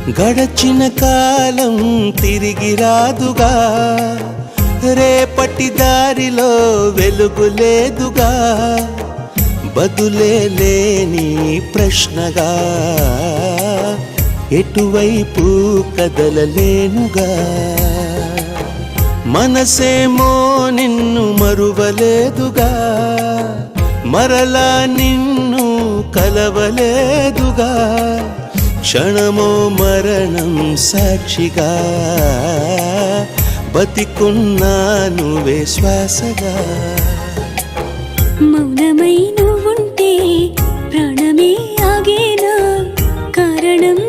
గడచిన కాలం తిరిగి రాదుగా, రేపటి దారిలో వెలుగు లేదుగా, బదులే లేని ప్రశ్నగా ఎటువైపు కదలలేనుగా. మనసేమో నిన్ను మరువలేదుగా, మరలా నిన్ను కలవలేదుగా, క్షణమో మరణం సాక్షిగా బతికున్నాను శ్వాసగా. మౌనమై నువ్వుంటే ప్రాణమే ఆగేనా, కారణం